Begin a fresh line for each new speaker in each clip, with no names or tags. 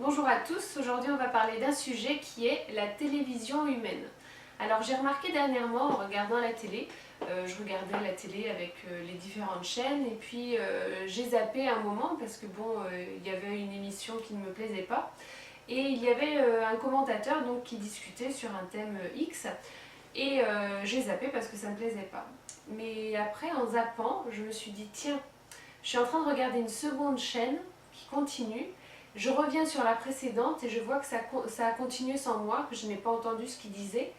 Bonjour à tous, aujourd'hui on va parler d'un sujet qui est la télévision humaine. Alors j'ai remarqué dernièrement en regardant la télé, je regardais la télé avec les différentes chaînes et puis j'ai zappé un moment parce que bon, il y avait une émission qui ne me plaisait pas et il y avait un commentateur donc, qui discutait sur un thème X et j'ai zappé parce que ça ne me plaisait pas. Mais après en zappant, je me suis dit tiens, je suis en train de regarder une seconde chaîne qui continue. Je reviens sur la précédente et je vois que ça a continué sans moi, que je n'ai pas entendu ce qu'il disait.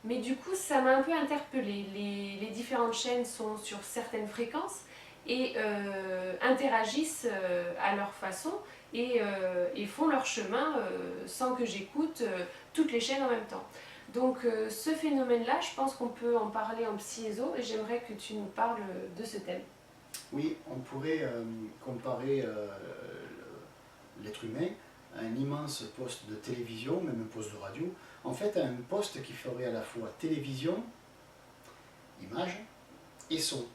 Mais du coup, ça m'a un peu interpellée. Les différentes chaînes sont sur certaines fréquences et interagissent à leur façon et font leur chemin sans que j'écoute toutes les chaînes en même temps. Donc ce phénomène-là, je pense qu'on peut en parler en psy-éso et j'aimerais que tu nous parles de ce thème.
Oui, on pourrait comparer l'être humain à un immense poste de télévision, même un poste de radio, en fait à un poste qui ferait à la fois télévision, image et son.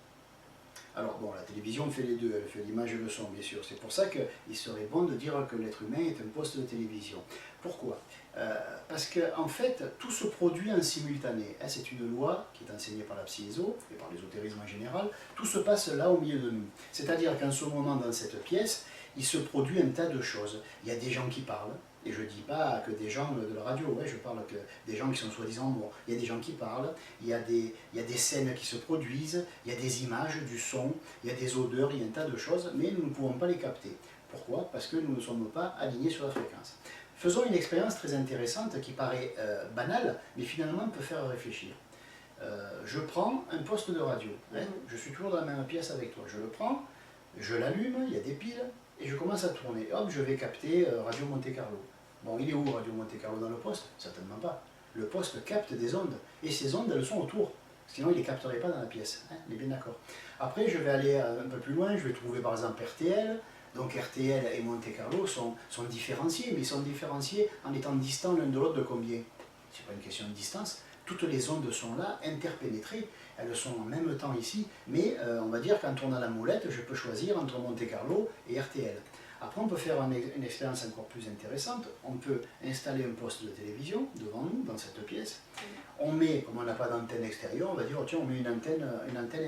Alors bon, la télévision fait les deux, elle fait l'image et le son bien sûr. C'est pour ça qu'il serait bon de dire que l'être humain est un poste de télévision. Pourquoi Parce qu'en fait, tout se produit en simultané. C'est une loi qui est enseignée par la psy-éso et par l'ésotérisme en général. Tout se passe là au milieu de nous. C'est-à-dire qu'en ce moment, dans cette pièce, il se produit un tas de choses. Il y a des gens qui parlent. Et je ne dis pas que des gens de la radio, ouais, je parle que des gens qui sont soi-disant morts. Il y a des gens qui parlent, il y a des scènes qui se produisent, il y a des images, du son, il y a des odeurs, il y a un tas de choses, mais nous ne pouvons pas les capter. Pourquoi? Parce que nous ne sommes pas alignés sur la fréquence. Faisons une expérience très intéressante qui paraît banale, mais finalement peut faire réfléchir. Je prends un poste de radio, hein, je suis toujours dans la même pièce avec toi, je le prends, je l'allume, il y a des piles, et je commence à tourner. Hop, je vais capter Radio Monte Carlo. Bon, il est où Radio Monte Carlo dans le poste? Certainement pas. Le poste capte des ondes, et ces ondes, elles sont autour. Sinon, il ne les capterait pas dans la pièce. Hein, on est bien d'accord. Après, je vais aller un peu plus loin, je vais trouver par exemple RTL. Donc RTL et Monte Carlo sont différenciés, mais ils sont différenciés en étant distants l'un de l'autre de combien? Ce n'est pas une question de distance. Toutes les ondes sont là, interpénétrées. Elles sont en même temps ici, mais on va dire qu'en tournant la molette, je peux choisir entre Monte Carlo et RTL. Après, on peut faire une expérience encore plus intéressante. On peut installer un poste de télévision devant nous, dans cette pièce. On met, comme on n'a pas d'antenne extérieure, on va dire, oh, tiens, on met une antenne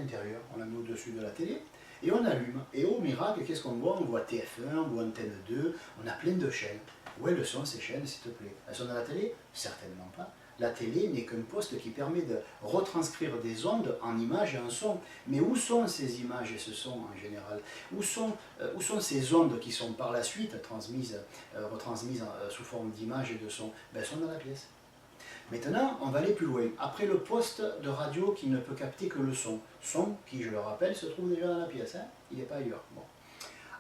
intérieure. On la met au-dessus de la télé et on allume. Et au miracle, qu'est-ce qu'on voit? On voit TF1, on voit Antenne 2, on a plein de chaînes. Où elles sont ces chaînes, s'il te plaît? Elles sont dans la télé? Certainement pas. La télé n'est qu'un poste qui permet de retranscrire des ondes en images et en son. Mais où sont ces images et ce son en général? Où sont ces ondes qui sont par la suite retransmises sous forme d'images et de son? Elles sont dans la pièce. Maintenant, on va aller plus loin. Après le poste de radio qui ne peut capter que le son. Son qui, je le rappelle, se trouve déjà dans la pièce. Hein, il n'est pas ailleurs. Bon.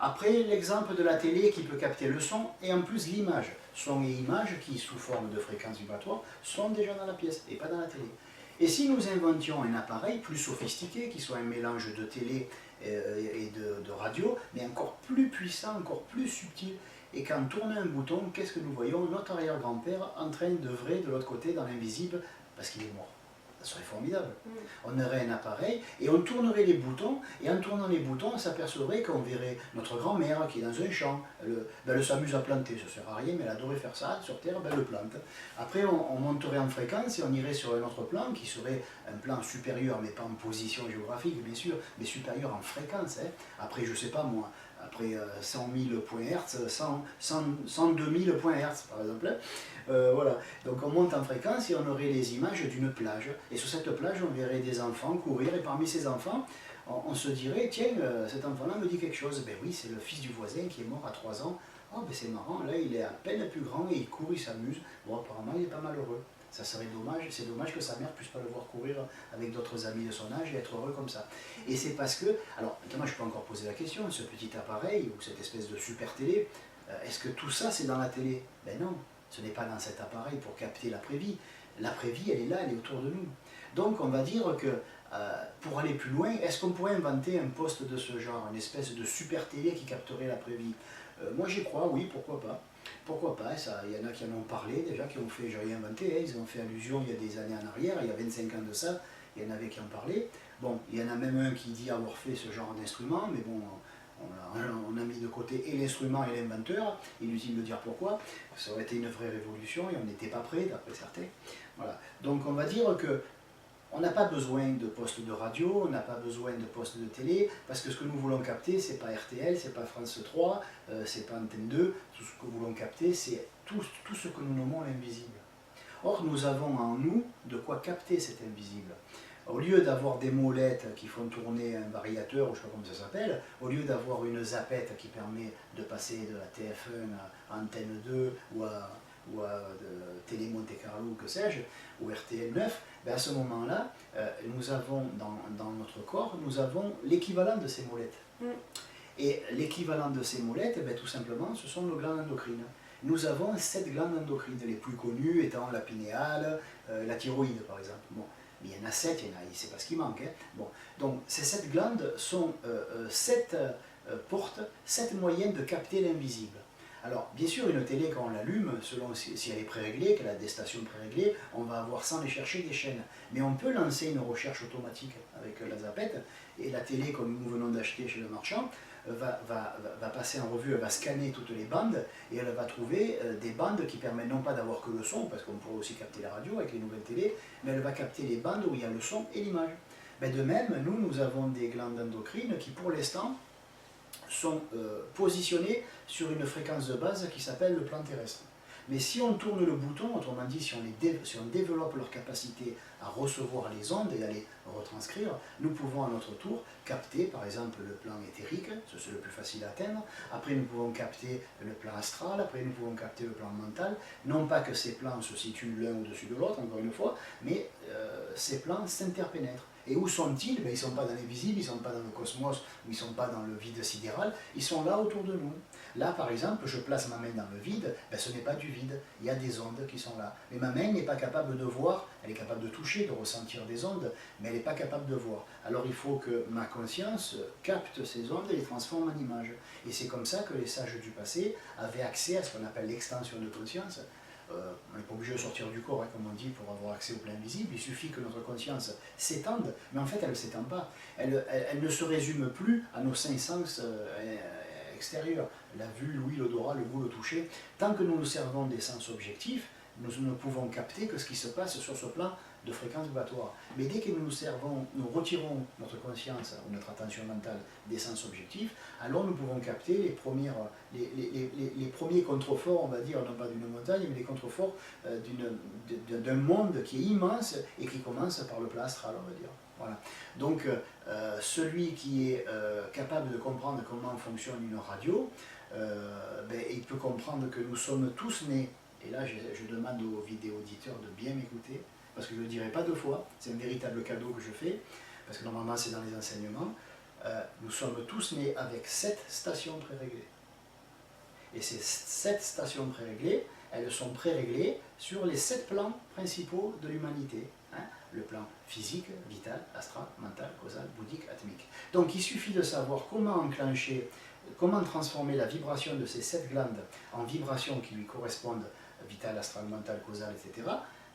Après, l'exemple de la télé qui peut capter le son et en plus l'image. Son et image qui, sous forme de fréquence vibratoire, sont déjà dans la pièce et pas dans la télé. Et si nous inventions un appareil plus sophistiqué, qui soit un mélange de télé et de radio, mais encore plus puissant, encore plus subtil, et qu'en tournant un bouton, qu'est-ce que nous voyons? Notre arrière-grand-père en train d'œuvrer de l'autre côté dans l'invisible, parce qu'il est mort. Ça serait formidable. On aurait un appareil et on tournerait les boutons, et en tournant les boutons, on s'apercevrait qu'on verrait notre grand-mère qui est dans un champ. Elle s'amuse à planter, ça ne sert à rien, mais elle adorait faire ça sur Terre, elle le plante. Après, on monterait en fréquence et on irait sur un autre plan qui serait un plan supérieur, mais pas en position géographique, bien sûr, mais supérieur en fréquence. Hein. Après, je ne sais pas moi, après 100 000 points Hertz, 102 000 points Hertz par exemple. Voilà. Donc on monte en fréquence et on aurait les images d'une plage. Et sur cette plage, on verrait des enfants courir et parmi ces enfants, on se dirait, tiens, cet enfant-là me dit quelque chose. Ben oui, c'est le fils du voisin qui est mort à 3 ans. Oh, ben c'est marrant, là il est à peine plus grand et il court, il s'amuse. Bon, apparemment il est pas malheureux. Ça serait dommage, c'est dommage que sa mère ne puisse pas le voir courir avec d'autres amis de son âge et être heureux comme ça. Et c'est parce que, alors maintenant je peux encore poser la question, ce petit appareil ou cette espèce de super télé, est-ce que tout ça c'est dans la télé? Ben non, ce n'est pas dans cet appareil pour capter l'après-vie. L'après-vie, elle est là, elle est autour de nous. Donc on va dire que pour aller plus loin, est-ce qu'on pourrait inventer un poste de ce genre, une espèce de super télé qui capterait l'après-vie? Moi j'y crois, oui, pourquoi pas. Pourquoi pas, il y en a qui en ont parlé déjà, qui ont fait, j'ai rien inventé, hein, ils ont fait allusion il y a des années en arrière, il y a 25 ans de ça, il y en avait qui en parlaient. Bon, il y en a même un qui dit avoir fait ce genre d'instrument, mais bon, On a mis de côté et l'instrument et l'inventeur, inutile de dire pourquoi, ça aurait été une vraie révolution et on n'était pas prêt d'après certains. Voilà. Donc on va dire que on n'a pas besoin de postes de radio, on n'a pas besoin de postes de télé, parce que ce que nous voulons capter, c'est pas RTL, c'est pas France 3, c'est pas Antenne 2, tout ce que nous voulons capter, c'est tout ce que nous nommons l'invisible. Or, nous avons en nous de quoi capter cet invisible. Au lieu d'avoir des molettes qui font tourner un variateur, ou je ne sais pas comment ça s'appelle, au lieu d'avoir une zapette qui permet de passer de la TF1 à Antenne 2 ou à Télé Monte Carlo, que sais-je, ou RTL 9, ben à ce moment-là, nous avons dans notre corps, nous avons l'équivalent de ces molettes. Et l'équivalent de ces molettes, ben, tout simplement, ce sont nos glandes endocrines. Nous avons 7 glandes endocrines, les plus connues étant la pinéale, la thyroïde par exemple. Bon, mais il y en a 7, c'est pas ce qui manque. Hein. Bon, donc ces 7 glandes sont 7 portes, 7 moyens de capter l'invisible. Alors, bien sûr, une télé, quand on l'allume, selon si elle est préréglée, qu'elle a des stations préréglées, on va avoir sans les chercher des chaînes. Mais on peut lancer une recherche automatique avec la zapette, et la télé, comme nous venons d'acheter chez le marchand, va passer en revue, elle va scanner toutes les bandes, et elle va trouver des bandes qui permettent non pas d'avoir que le son, parce qu'on pourrait aussi capter la radio avec les nouvelles télés, mais elle va capter les bandes où il y a le son et l'image. Ben de même, nous avons des glandes endocrines qui, pour l'instant, sont positionnés sur une fréquence de base qui s'appelle le plan terrestre. Mais si on tourne le bouton, autrement dit, si on développe leur capacité à recevoir les ondes et à les retranscrire, nous pouvons à notre tour capter par exemple le plan éthérique, c'est le plus facile à atteindre, après nous pouvons capter le plan astral, après nous pouvons capter le plan mental, non pas que ces plans se situent l'un au-dessus de l'autre, encore une fois, mais ces plans s'interpénètrent. Et où sont-ils? Ben, ils ne sont pas dans les visibles, ils ne sont pas dans le cosmos, ils ne sont pas dans le vide sidéral, ils sont là autour de nous. Là, par exemple, je place ma main dans le vide, ben, ce n'est pas du vide, il y a des ondes qui sont là. Mais ma main n'est pas capable de voir, elle est capable de toucher, de ressentir des ondes, mais elle n'est pas capable de voir. Alors il faut que ma conscience capte ces ondes et les transforme en images. Et c'est comme ça que les sages du passé avaient accès à ce qu'on appelle l'extension de conscience. On n'est pas obligé de sortir du corps, hein, comme on dit, pour avoir accès au plein visible. Il suffit que notre conscience s'étende, mais en fait, elle ne s'étend pas. Elle ne se résume plus à nos 5 sens extérieurs, la vue, l'ouïe, l'odorat, le goût, le toucher. Tant que nous nous servons des sens objectifs, nous ne pouvons capter que ce qui se passe sur ce plan de fréquence vibratoire. Mais dès que nous retirons notre conscience ou notre attention mentale des sens objectifs, alors nous pouvons capter les premiers contreforts, on va dire, non pas d'une montagne, mais les contreforts d'un monde qui est immense et qui commence par le plan astral, on va dire. Voilà. Donc, celui qui est capable de comprendre comment fonctionne une radio, ben, il peut comprendre que nous sommes tous nés, et là je demande aux vidéo-auditeurs de bien m'écouter, parce que je ne le dirai pas 2 fois, c'est un véritable cadeau que je fais, parce que normalement c'est dans les enseignements, nous sommes tous nés avec 7 stations préréglées. Et ces 7 stations préréglées, elles sont préréglées sur les 7 plans principaux de l'humanité. Hein, le plan physique, vital, astral, mental, causal, bouddhique, atmique. Donc il suffit de savoir comment enclencher, comment transformer la vibration de ces 7 glandes en vibrations qui lui correspondent, vital, astral, mental, causal, etc.,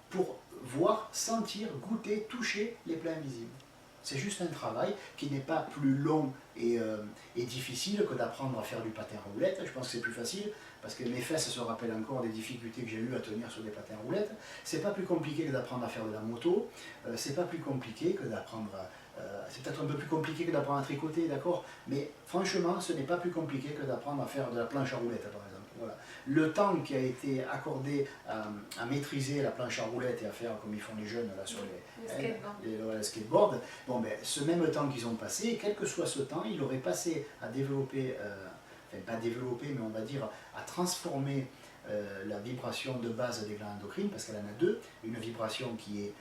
pour voir, sentir, goûter, toucher les plans invisibles. C'est juste un travail qui n'est pas plus long et difficile que d'apprendre à faire du patin à roulettes. Je pense que c'est plus facile, parce que mes fesses se rappellent encore des difficultés que j'ai eues à tenir sur des patins à roulettes. C'est pas plus compliqué que d'apprendre à faire de la moto, c'est pas plus compliqué que d'apprendre c'est peut-être un peu plus compliqué que d'apprendre à tricoter, d'accord, mais franchement, ce n'est pas plus compliqué que d'apprendre à faire de la planche à roulettes, par exemple. Voilà. Le temps qui a été accordé à maîtriser la planche à roulettes et à faire comme ils font les jeunes là, sur les skateboards, bon, ben, ce même temps qu'ils ont passé, quel que soit ce temps, ils auraient passé à développer, enfin pas développer, mais on va dire à transformer la vibration de base des glandes endocrines, parce qu'elle en a 2, une vibration qui est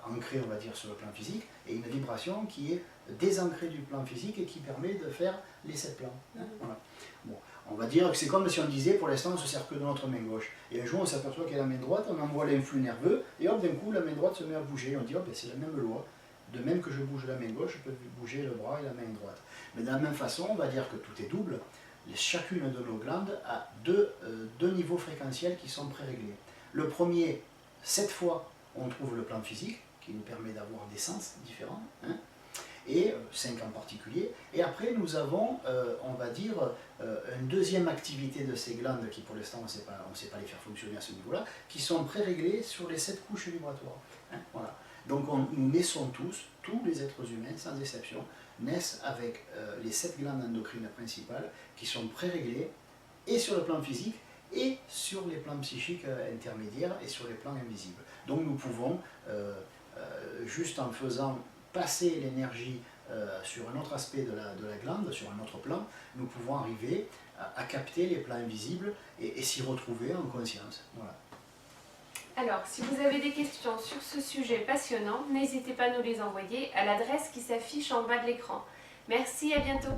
ancrée, on va dire, sur le plan physique, et une vibration qui est désancrée du plan physique et qui permet de faire les 7 plans. Hein, voilà. Bon, on va dire que c'est comme si on disait, pour l'instant, on ne se sert que de notre main gauche. Et un jour, on s'aperçoit qu'il y a la main droite, on envoie l'influx nerveux, et hop, d'un coup, la main droite se met à bouger. On dit, hop, c'est la même loi. De même que je bouge la main gauche, je peux bouger le bras et la main droite. Mais de la même façon, on va dire que tout est double. Chacune de nos glandes a deux niveaux fréquentiels qui sont préréglés. Le premier, 7 fois, on trouve le plan physique, qui nous permet d'avoir des sens différents. Hein. et 5 en particulier. Et après, nous avons, on va dire, une deuxième activité de ces glandes qui, pour l'instant, on ne sait pas les faire fonctionner à ce niveau-là, qui sont pré-réglées sur les 7 couches vibratoires. Hein, voilà. Donc, nous naissons tous les êtres humains, sans exception, naissent avec les 7 glandes endocrines principales qui sont pré-réglées, et sur le plan physique, et sur les plans psychiques intermédiaires, et sur les plans invisibles. Donc, nous pouvons, juste en faisant passer l'énergie sur un autre aspect de la glande, sur un autre plan, nous pouvons arriver à capter les plans invisibles et s'y retrouver en conscience. Voilà.
Alors, si vous avez des questions sur ce sujet passionnant, n'hésitez pas à nous les envoyer à l'adresse qui s'affiche en bas de l'écran. Merci, à bientôt.